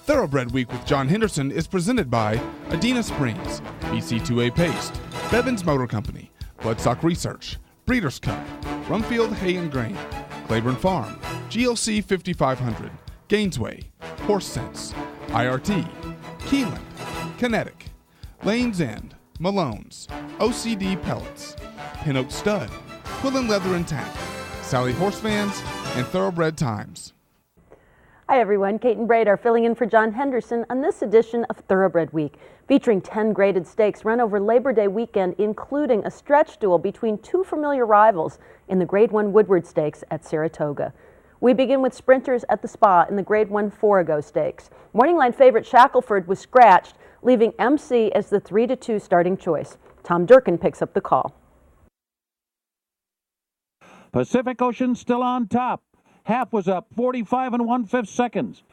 Thoroughbred Week with John Henderson is presented by Adena Springs, BC2A Paste, Bevins Motor Company, Bloodstock Research, Breeders' Cup, Rumfield Hay and Grain, Claiborne Farm, GLC 5500, Gainesway, Horse Sense, IRT, Keeneland, Kinetic, Lane's End, Malone's, OCD Pellets, Pin Oak Stud, Quillen Leather and Tack, Sally Horse Fans, and Thoroughbred Times. Hi everyone, Kate and Braid are filling in for John Henderson on this edition of Thoroughbred Week, featuring 10 graded stakes run over Labor Day weekend, including a stretch duel between two familiar rivals in the Grade 1 Woodward Stakes at Saratoga. We begin with sprinters at the Spa in the Grade 1 FOREGO Stakes. Morning line favorite Shackelford was scratched, leaving MC as the 3-2 starting choice. Tom Durkin picks up the call. Pacific Ocean still on top. Half was up, 45 1/5 seconds.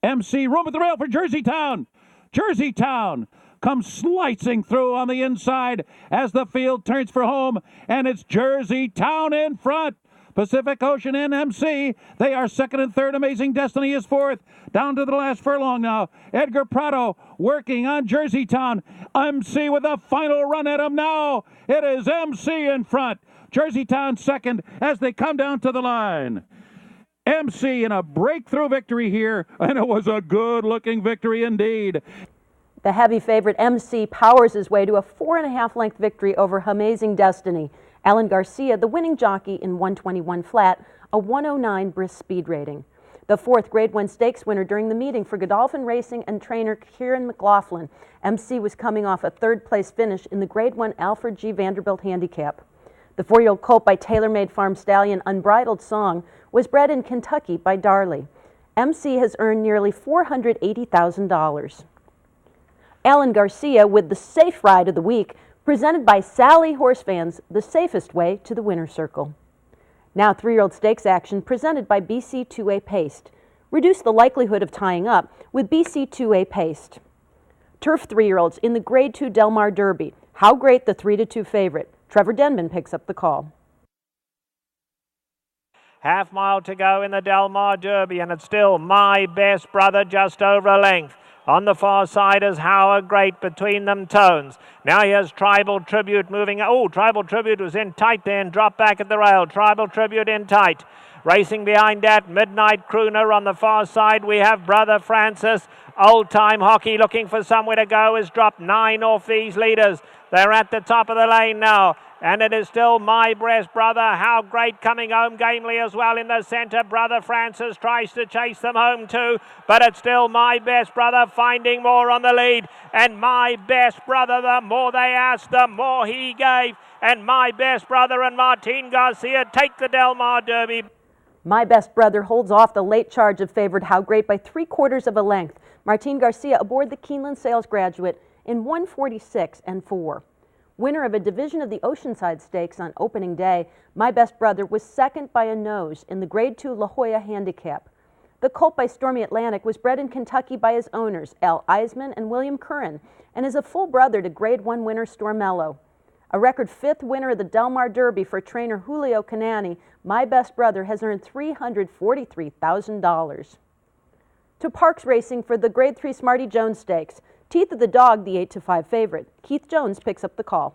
MC, room at the rail for Jersey Town. Jersey Town comes slicing through on the inside as the field turns for home, and it's Jersey Town in front. Pacific Ocean and MC, they are second and third. Amazing Destiny is fourth. Down to the last furlong now. Edgar Prado working on Jersey Town. MC with a final run at him now. It is MC in front. Jersey Town second as they come down to the line. MC in a breakthrough victory here, and it was a good-looking victory indeed. The heavy favorite MC powers his way to a 4.5 length victory over Amazing Destiny. Alan Garcia, the winning jockey in 121 flat, a 109 brisk speed rating. The fourth Grade 1 Stakes winner during the meeting for Godolphin Racing and trainer Kieran McLaughlin. MC was coming off a third-place finish in the Grade 1 Alfred G. Vanderbilt Handicap. The 4-year-old colt by TaylorMade Farm stallion Unbridled Song was bred in Kentucky by Darley. MC has earned nearly $480,000. Alan Garcia with the safe ride of the week, presented by Sally Horse Fans, the safest way to the winner's circle. Now 3-year-old stakes action presented by BC2A Paste. Reduce the likelihood of tying up with BC2A Paste. Turf 3-year-olds in the Grade 2 Del Mar Derby. How great the 3-2 favorite. Trevor Denman picks up the call. Half mile to go in the Del Mar Derby, and it's still My Best Brother just over a length. On the far side is Howard Great, between them Tones. Now here's Tribal Tribute moving. Oh, Tribal Tribute was in tight there and dropped back at the rail. Tribal Tribute in tight. Racing behind that, Midnight Crooner. On the far side we have Brother Francis. Old Time Hockey looking for somewhere to go has dropped 9 off these leaders. They're at the top of the lane now, and it is still My Best Brother. How Great coming home gamely as well in the centre. Brother Francis tries to chase them home too, but it's still My Best Brother finding more on the lead. And My Best Brother, the more they asked, the more he gave. And My Best Brother and Martin Garcia take the Del Mar Derby. My Best Brother holds off the late charge of favored How Great by 3/4 of a length. Martin Garcia aboard the Keeneland Sales Graduate in 146 4. Winner of a division of the Oceanside Stakes on opening day, My Best Brother was second by a nose in the Grade 2 La Jolla Handicap. The colt by Stormy Atlantic was bred in Kentucky by his owners, Al Eisman and William Curran, and is a full brother to Grade 1 winner Stormello. A record 5th winner of the Del Mar Derby for trainer Julio Canani, My Best Brother has earned $343,000. To Parks Racing for the Grade 3 Smarty Jones Stakes. Teeth of the Dog, the 8-5 favorite. Keith Jones picks up the call.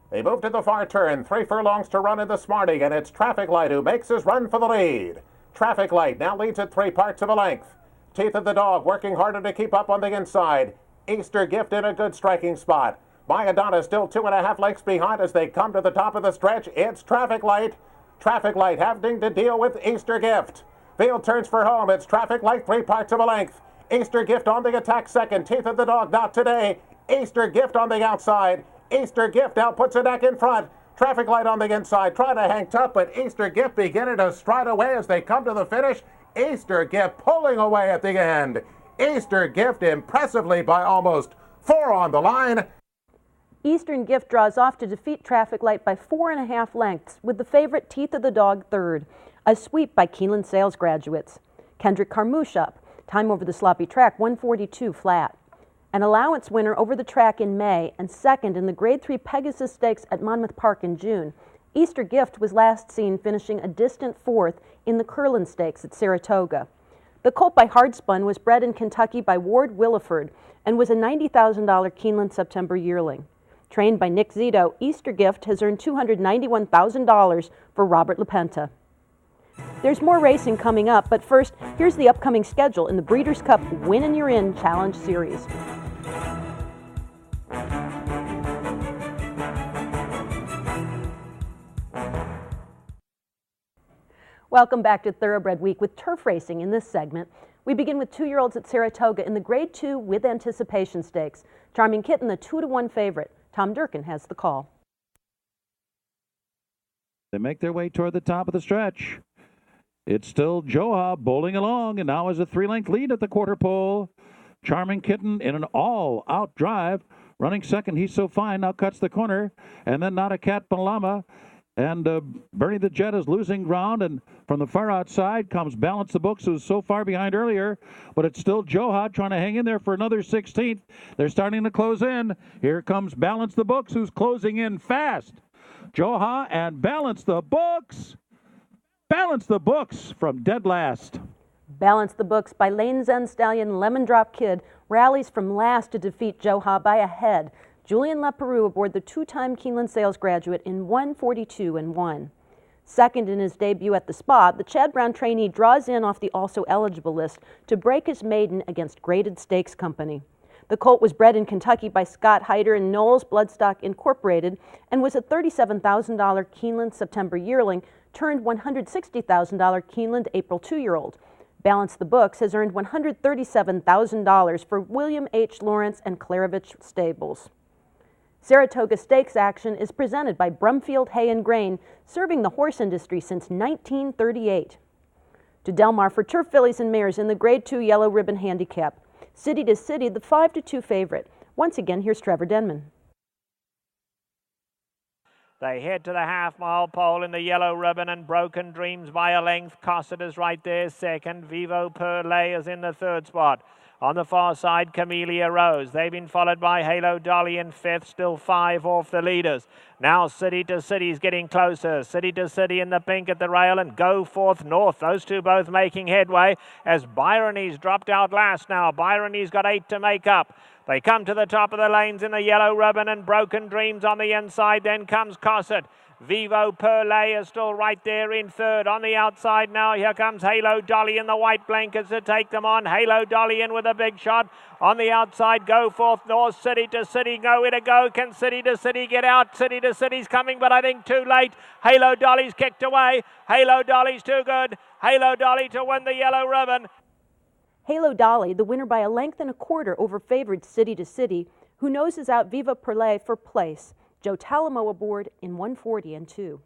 They move to the far turn, 3 furlongs to run in the Smarty, and it's Traffic Light who makes his run for the lead. Traffic Light now leads at 3/4 of a length. Teeth of the Dog working harder to keep up on the inside. Easter Gift in a good striking spot. Mayadonna still 2.5 lengths behind as they come to the top of the stretch. It's Traffic Light. Traffic Light having to deal with Easter Gift. Field turns for home. It's Traffic Light 3/4 of a length. Easter Gift on the attack second. Teeth of the Dog not today. Easter Gift on the outside. Easter Gift now puts a neck in front. Traffic Light on the inside trying to hang tough, but Easter Gift beginning to stride away as they come to the finish. Easter Gift pulling away at the end. Easter Gift impressively by almost 4 on the line. Eastern Gift draws off to defeat Traffic Light by 4.5 lengths with the favorite Teeth of the Dog third. A sweep by Keeneland Sales Graduates. Kendrick Carmouche up. Time over the sloppy track, 142 flat. An allowance winner over the track in May and second in the Grade 3 Pegasus Stakes at Monmouth Park in June. Easter Gift was last seen finishing a distant 4th in the Curlin Stakes at Saratoga. The colt by Hardspun was bred in Kentucky by Ward Williford and was a $90,000 Keeneland September yearling. Trained by Nick Zito, Easter Gift has earned $291,000 for Robert LaPenta. There's more racing coming up, but first, here's the upcoming schedule in the Breeders' Cup Win and You're In Challenge Series. Welcome back to Thoroughbred Week with turf racing. In this segment, we begin with 2-year-olds at Saratoga in the Grade 2 with Anticipation Stakes. Charming Kitten, the 2-to-1 favorite. Tom Durkin has the call. They make their way toward the top of the stretch. It's still Joha bowling along, and now has a 3-length lead at the quarter pole. Charming Kitten in an all-out drive, running second. He's so fine, now cuts the corner, and then Not a Cat Palama. And Bernie the Jet is losing ground, and from the far outside comes Balance the Books, who's so far behind earlier, but it's still Joha trying to hang in there for another 16th. They're starting to close in. Here comes Balance the Books, who's closing in fast. Joha and Balance the Books. Balance the Books from dead last. Balance the Books by Lane's End Stallion Lemon Drop Kid rallies from last to defeat Joha by a head. Julian Leperoux aboard the 2-time Keeneland sales graduate in 1:42.1. Second in his debut at the spot, the Chad Brown trainee draws in off the also eligible list to break his maiden against Graded Stakes Company. The colt was bred in Kentucky by Scott Hyder and Knowles Bloodstock Incorporated and was a $37,000 Keeneland September yearling turned $160,000 Keeneland April 2-year-old. Balance the Books has earned $137,000 for William H. Lawrence and Klarovich Stables. Saratoga Stakes action is presented by Brumfield Hay and Grain, serving the horse industry since 1938. To Del Mar for turf fillies and mares in the Grade 2 Yellow Ribbon Handicap. City to City, the 5-2 favorite. Once again, here's Trevor Denman. They head to the half-mile pole in the Yellow Ribbon, and Broken Dreams by a length. Cosset is right there second. Vivo Perlay is in the third spot. On the far side, Camellia Rose. They've been followed by Halo Dolly in fifth, still 5 off the leaders. Now City to City is getting closer. City to City in the pink at the rail, and Go Forth North. Those two both making headway as Byrony's dropped out last now. Byrony's got 8 to make up. They come to the top of the lanes in the Yellow Ribbon, and Broken Dreams on the inside. Then comes Cosset. Vivo Perlay is still right there in third. On the outside now, here comes Halo Dolly in the white blankets to take them on. Halo Dolly in with a big shot. On the outside, Go Forth North. City to City, nowhere to go. Can City to City get out? City to City's coming, but I think too late. Halo Dolly's kicked away. Halo Dolly's too good. Halo Dolly to win the Yellow Ribbon. Halo Dolly, the winner by a length and a quarter over favored City to City, who noses out Viva Perlay for place. Joe Talamo aboard in 1:40.2.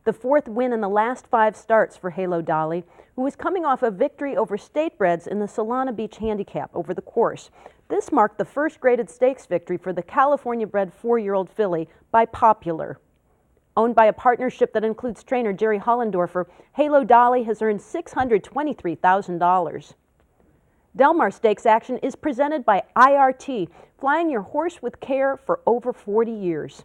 The fourth win in the last 5 starts for Halo Dolly, who was coming off a victory over Statebreds in the Solana Beach Handicap over the course. This marked the first graded stakes victory for the California-bred 4-year-old filly by Popular. Owned by a partnership that includes trainer Jerry Hollendorfer, Halo Dolly has earned $623,000. Del Mar Stakes action is presented by IRT, flying your horse with care for over 40 years.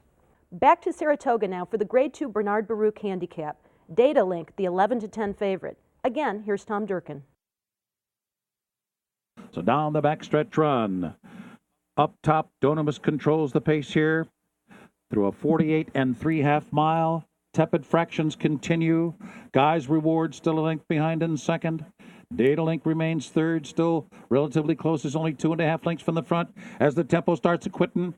Back to Saratoga now for the Grade 2 Bernard Baruch Handicap. Data Link, the 11-10 favorite. Again, here's Tom Durkin. So down the backstretch run. Up top, Donimus controls the pace here through a 48 3/2 mile. Tepid fractions continue. Guy's Reward still a length behind in second. Data Link remains third, still relatively close. Is only 2.5 lengths from the front as the tempo starts to quicken,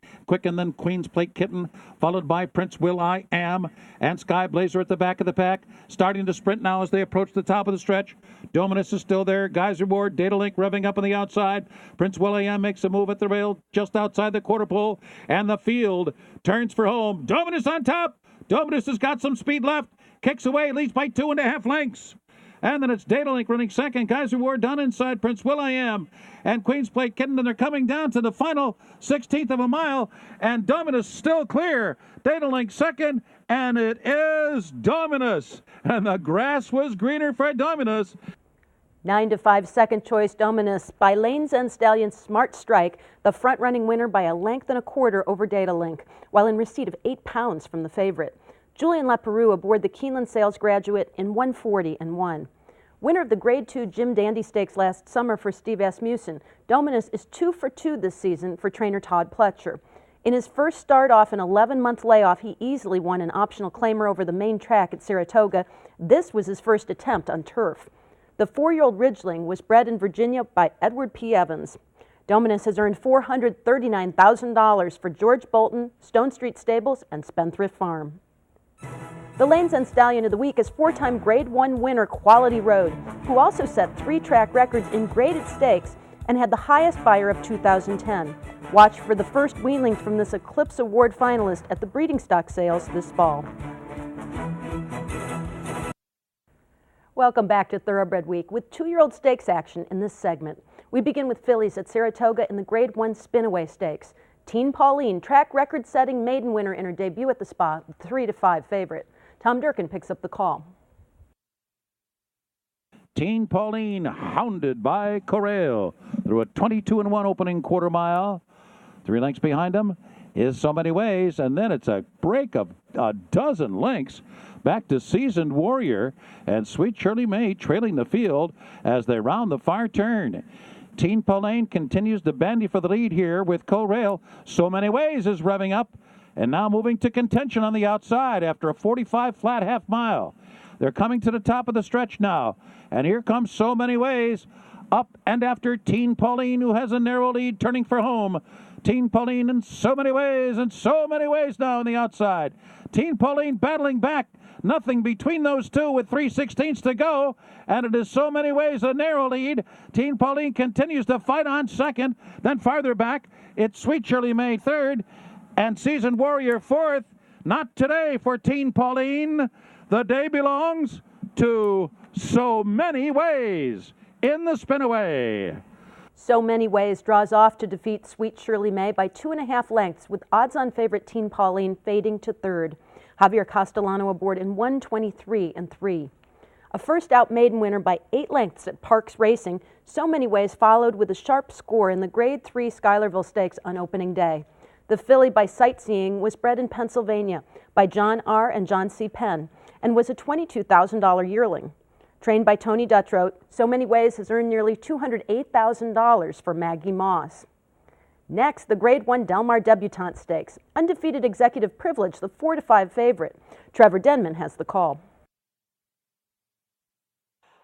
then Queen's Plate Kitten, followed by Prince Will I Am and Sky Blazer at the back of the pack, starting to sprint now as they approach the top of the stretch. Dominus is still there. Guy's Reward, Data Link revving up on the outside. Prince Will I Am makes a move at the rail just outside the quarter pole, and the field turns for home. Dominus on top. Dominus has got some speed left, kicks away, leads by 2.5 lengths. And then it's Data Link running second. Guy's Reward done inside Prince Will I Am and Queen's Plate Kitten. And they're coming down to the final 16th of a mile. And Dominus still clear. Data Link second. And it is Dominus. And the grass was greener for Dominus. 9-5 second choice Dominus by Lane's End Stallion Smart Strike, the front-running winner by a length and a quarter over Data Link, while in receipt of 8 pounds from the favorite. Julian Leperoux aboard the Keeneland sales graduate in 1:40.1. Winner of the Grade 2 Jim Dandy Stakes last summer for Steve Asmussen, Dominus is 2 for 2 this season for trainer Todd Pletcher. In his first start off an 11-month layoff, he easily won an optional claimer over the main track at Saratoga. This was his first attempt on turf. The 4-year-old Ridgeling was bred in Virginia by Edward P. Evans. Dominus has earned $439,000 for George Bolton, Stone Street Stables, and Spendthrift Farm. The Lanes End Stallion of the Week is 4-time Grade 1 winner Quality Road, who also set 3 track records in graded stakes and had the highest buyer of 2010. Watch for the first weanlings from this Eclipse Award finalist at the breeding stock sales this fall. Welcome back to Thoroughbred Week with 2-year-old stakes action in this segment. We begin with fillies at Saratoga in the Grade 1 Spinaway Stakes. Teen Pauline, track record-setting maiden winner in her debut at the Spa, 3-5 favorite. Tom Durkin picks up the call. Teen Pauline hounded by Corral through a 22-1 opening quarter mile. 3 lengths behind him is So Many Ways, and then it's a break of a dozen lengths back to Seasoned Warrior, and Sweet Shirley May trailing the field as they round the far turn. Teen Pauline continues to bandy for the lead here with Corral. So Many Ways is revving up and now moving to contention on the outside after a 45 flat half mile. They're coming to the top of the stretch now, and here comes So Many Ways up and after Teen Pauline, who has a narrow lead turning for home. Teen Pauline and So Many Ways, and So Many Ways now on the outside. Teen Pauline battling back. Nothing between those two with 3/16 to go, and it is So Many Ways a narrow lead. Teen Pauline continues to fight on second. Then farther back, it's Sweet Shirley May third, and Seasoned Warrior fourth. Not today for Teen Pauline. The day belongs to So Many Ways in the Spinaway. So Many Ways draws off to defeat Sweet Shirley May by 2.5 lengths, with odds-on favorite Teen Pauline fading to third. Javier Castellano aboard in 1:23-3. A first-out maiden winner by 8 lengths at Parks Racing, So Many Ways followed with a sharp score in the Grade 3 Schuylerville Stakes on opening day. The filly by Sightseeing was bred in Pennsylvania by John R. and John C. Penn and was a $22,000 yearling. Trained by Tony Dutrow, So Many Ways has earned nearly $208,000 for Maggie Moss. Next, the Grade 1 Del Mar Debutante Stakes. Undefeated Executive Privilege, the 4-5 favorite. Trevor Denman has the call.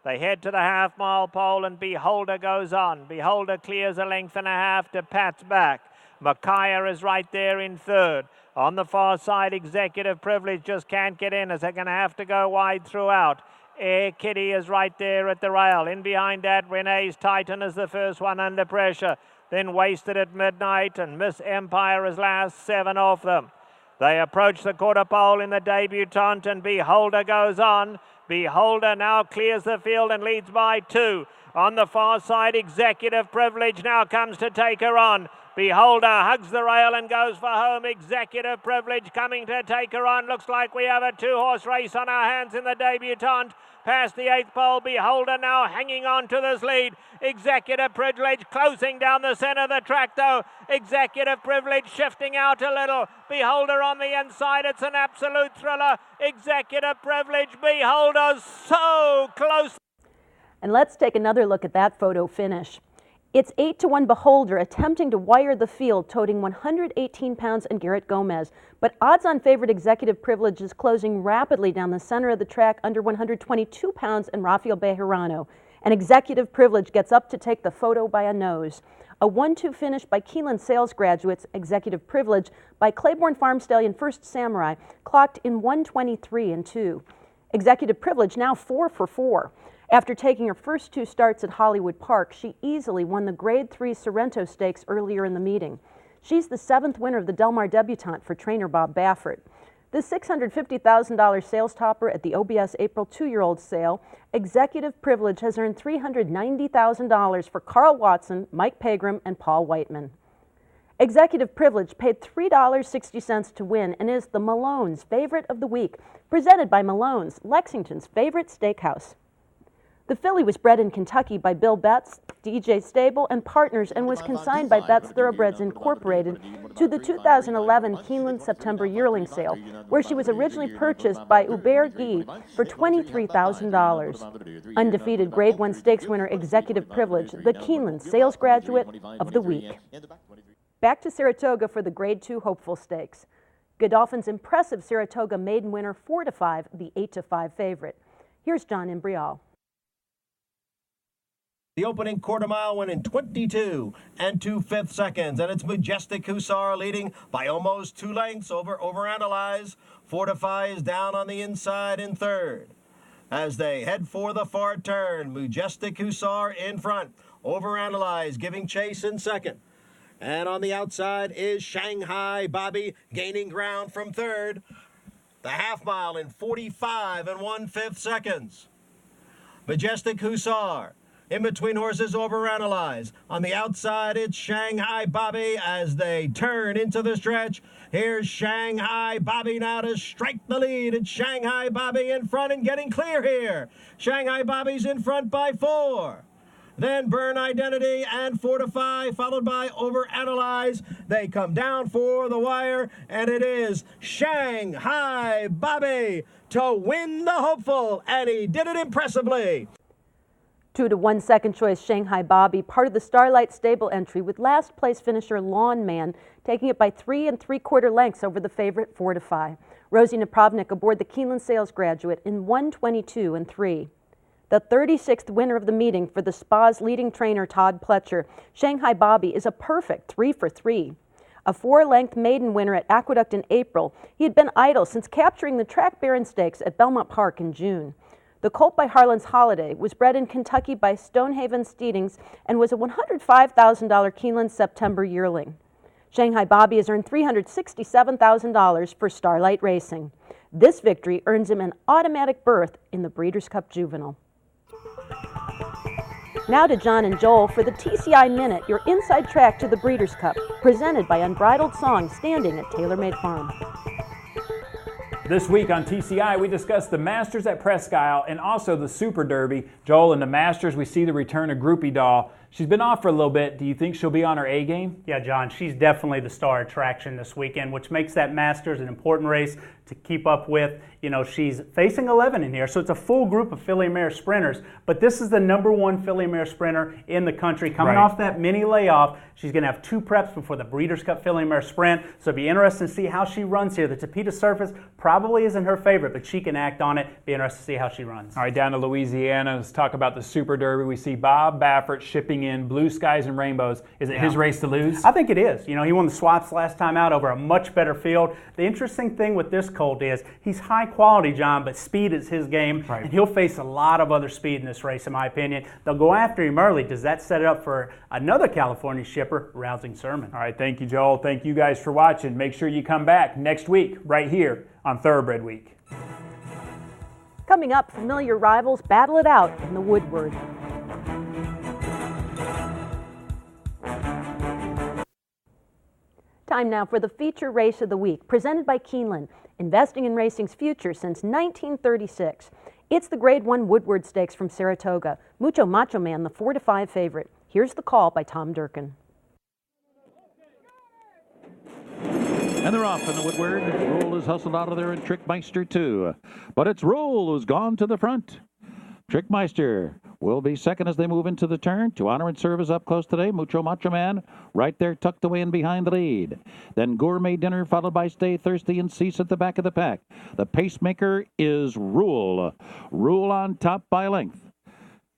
They head to the half-mile pole, and Beholder goes on. Beholder clears a length and a half to Pat's back. Micaiah is right there in third. On the far side, Executive Privilege just can't get in, as they're going to have to go wide throughout. Air Kitty is right there at the rail. In behind that, Renee's Titan is the first one under pressure. Then Wasted at Midnight, and Miss Empire is last, 7 off them. They approach the quarter pole in the debutante, and Beholder goes on. Beholder now clears the field and leads by 2. On the far side, Executive Privilege now comes to take her on. Beholder hugs the rail and goes for home. Executive Privilege coming to take her on. Looks like we have a 2-horse race on our hands in the debutante. Past the 8th pole, Beholder now hanging on to this lead. Executive Privilege closing down the center of the track though. Executive Privilege shifting out a little. Beholder on the inside. It's an absolute thriller. Executive Privilege, Beholder so close. And let's take another look at that photo finish. It's 8-1 Beholder attempting to wire the field, toting 118 pounds and Garrett Gomez. But odds-on favorite Executive Privilege is closing rapidly down the center of the track under 122 pounds and Rafael Bejarano. And Executive Privilege gets up to take the photo by a nose. A 1-2 finish by Keeneland sales graduates, Executive Privilege, by Claiborne Farm Stallion First Samurai, clocked in 1:23-2. Executive Privilege now 4 for 4. After taking her first 2 starts at Hollywood Park, she easily won the Grade 3 Sorrento Stakes earlier in the meeting. She's the 7th winner of the Del Mar Debutante for trainer Bob Baffert. The $650,000 sales topper at the OBS April 2-year-old sale, Executive Privilege has earned $390,000 for Carl Watson, Mike Pegram, and Paul Whiteman. Executive Privilege paid $3.60 to win and is the Malone's favorite of the week, presented by Malone's, Lexington's favorite steakhouse. The filly was bred in Kentucky by Bill Betts, DJ Stable, and Partners, and was consigned by Betts Thoroughbreds Incorporated to the 2011 Keeneland September yearling sale, where she was originally purchased by Hubert Guy for $23,000. Undefeated Grade 1 Stakes winner Executive Privilege, the Keeneland Sales Graduate of the Week. Back to Saratoga for the Grade 2 Hopeful Stakes. Godolphin's impressive Saratoga maiden winner 4-5, the 8-5 favorite. Here's John Imbrial. The opening quarter mile went in 22 2/5 seconds, and it's Majestic Hussar leading by almost 2 lengths over Overanalyze. Fortify is down on the inside in third. As they head for the far turn, Majestic Hussar in front. Overanalyze giving chase in second. And on the outside is Shanghai Bobby gaining ground from third. The half mile in 45 1/5 seconds. Majestic Hussar. In between horses, Overanalyze. On the outside, it's Shanghai Bobby as they turn into the stretch. Here's Shanghai Bobby now to strike the lead. It's Shanghai Bobby in front and getting clear here. Shanghai Bobby's in front by 4. Then Burn Identity and Fortify, followed by Overanalyze. They come down for the wire, and it is Shanghai Bobby to win the hopeful, and he did it impressively. 2-1 second choice Shanghai Bobby, part of the Starlight Stable entry, with last place finisher Lawn Man taking it by 3 3/4 lengths over the favorite 4-5. Rosie Napravnik aboard the Keeneland Sales Graduate in 1:22 3. The 36th winner of the meeting for the Spa's leading trainer Todd Pletcher, Shanghai Bobby is a perfect 3 for 3. A 4-length maiden winner at Aqueduct in April, he had been idle since capturing the Track Baron Stakes at Belmont Park in June. The colt by Harlan's Holiday was bred in Kentucky by Stonehaven Steedings and was a $105,000 Keeneland September yearling. Shanghai Bobby has earned $367,000 for Starlight Racing. This victory earns him an automatic berth in the Breeders' Cup Juvenile. Now to John and Joel for the TCI Minute, your inside track to the Breeders' Cup, presented by Unbridled Song, standing at TaylorMade Farm. This week on TCI, we discuss the Masters at Presque Isle and also the Super Derby. Joel, in the Masters, we see the return of Groupie Doll. She's been off for a little bit. Do you think she'll be on her A game? Yeah, John, she's definitely the star attraction this weekend, which makes that Masters an important race to keep up with. You know, she's facing 11 in here, so it's a full group of filly mare sprinters, but this is the #1 filly mare sprinter in the country. Coming off that mini layoff, she's going to have 2 preps before the Breeders' Cup filly mare sprint, so it'll be interesting to see how she runs here. The Tapeta surface probably isn't her favorite, but she can act on it. Be interested to see how she runs. All right, down to Louisiana. Let's talk about the Super Derby. We see Bob Baffert shipping in Blue Skies and Rainbows. Is it his race to lose? I think it is. You know, he won the swaps last time out over a much better field. The interesting thing with this colt is he's high quality, John, but speed is his game, and he'll face a lot of other speed in this race, in my opinion. They'll go after him early. Does that set it up for another California shipper, Rousing Sermon? All right, thank you, Joel. Thank you guys for watching. Make sure you come back next week right here on Thoroughbred Week. Coming up, familiar rivals battle it out in the Woodward. Time now for the feature race of the week, presented by Keeneland, investing in racing's future since 1936. It's the Grade 1 Woodward Stakes from Saratoga. Mucho Macho Man, the 4-5 favorite. Here's the call by Tom Durkin. And they're off in the Woodward. Rule is hustled out of there, and Trickmeister too. But it's Rule who's gone to the front. Trickmeister will be second as they move into the turn. To Honor and Serve is up close today. Mucho Macho Man right there tucked away and behind the lead. Then Gourmet Dinner followed by Stay Thirsty and Cease at the back of the pack. The pacemaker is Rule. Rule on top by length.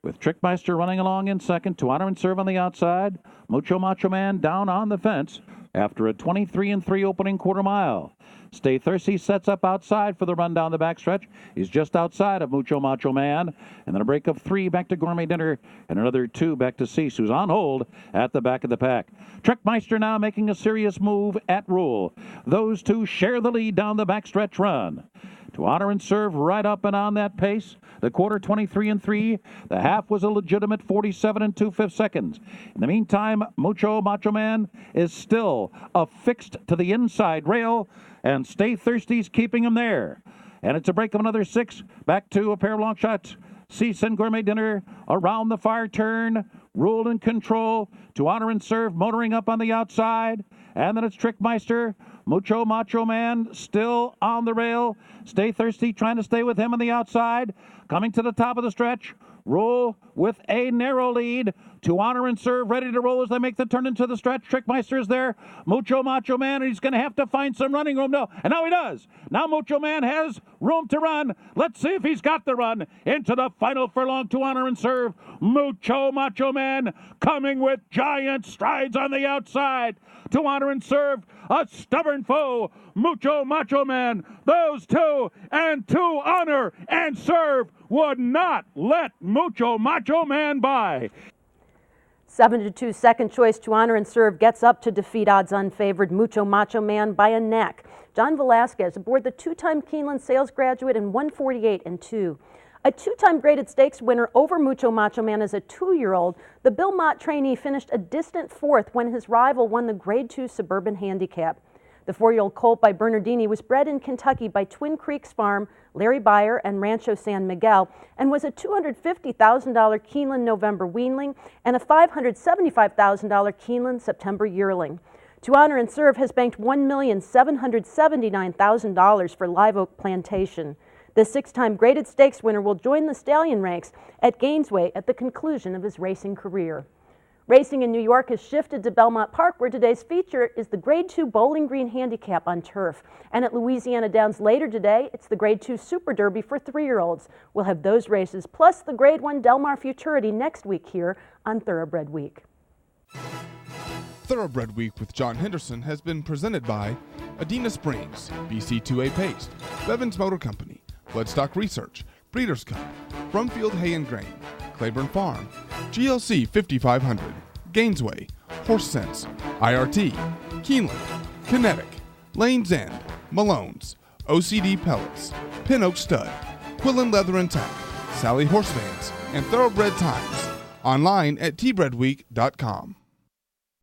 With Trickmeister running along in second. To Honor and Serve on the outside. Mucho Macho Man down on the fence after a 23-3 opening quarter mile. Stay Thirsty sets up outside for the run down the backstretch. He's just outside of Mucho Macho Man. And then a break of 3 back to Gourmet Dinner and another 2 back to Cease, who's on hold at the back of the pack. Trickmeister now making a serious move at Rule. Those two share the lead down the backstretch run. To Honor and Serve right up and on that pace. The quarter 23-3. The half was a legitimate 47 2/5 seconds. In the meantime, Mucho Macho Man is still affixed to the inside rail, and Stay Thirsty's keeping him there. And it's a break of another 6 back to a pair of long shots. Season Gourmet Dinner around the far turn. Ruled in control to Honor and Serve, motoring up on the outside. And then it's Trickmeister. Mucho Macho Man still on the rail. Stay Thirsty trying to stay with him on the outside. Coming to the top of the stretch. Roll with a narrow lead to Honor and Serve, ready to roll as they make the turn into the stretch. Trickmeister is there. Mucho Macho Man, and he's going to have to find some running room. No, and now he does. Now Mucho Man has room to run. Let's see if he's got the run into the final furlong to Honor and Serve. Mucho Macho Man coming with giant strides on the outside to Honor and Serve. A stubborn foe, Mucho Macho Man. Those two and to Honor and Serve would not let Mucho Macho Man by. 7-2 second choice to Honor and Serve gets up to defeat odds unfavored Mucho Macho Man by a neck. John Velasquez aboard the two-time Keeneland sales graduate in 148-2. A two-time graded stakes winner over Mucho Macho Man as a 2-year-old, the Bill Mott trainee finished a distant fourth when his rival won the Grade 2 Suburban Handicap. The 4-year-old colt by Bernardini was bred in Kentucky by Twin Creeks Farm, Larry Beyer, and Rancho San Miguel, and was a $250,000 Keeneland November weanling and a $575,000 Keeneland September yearling. To Honor and Serve has banked $1,779,000 for Live Oak Plantation. The 6-time graded stakes winner will join the stallion ranks at Gainesway at the conclusion of his racing career. Racing in New York has shifted to Belmont Park, where today's feature is the Grade 2 Bowling Green Handicap on turf. And at Louisiana Downs later today, it's the Grade 2 Super Derby for 3-year-olds. We'll have those races, plus the Grade 1 Del Mar Futurity next week here on Thoroughbred Week. Thoroughbred Week with John Henderson has been presented by Adena Springs, BC2A Paste, Bevins Motor Company, Bloodstock Research, Breeders' Cup, Brumfield Hay and Grain, Claiborne Farm, GLC 5500, Gainesway, Horse Sense, IRT, Keeneland, Kinetic, Lane's End, Malone's, OCD Pellets, Pin Oak Stud, Quillen Leather and Tack, Sally Horse Vans, and Thoroughbred Times. Online at tbredweek.com.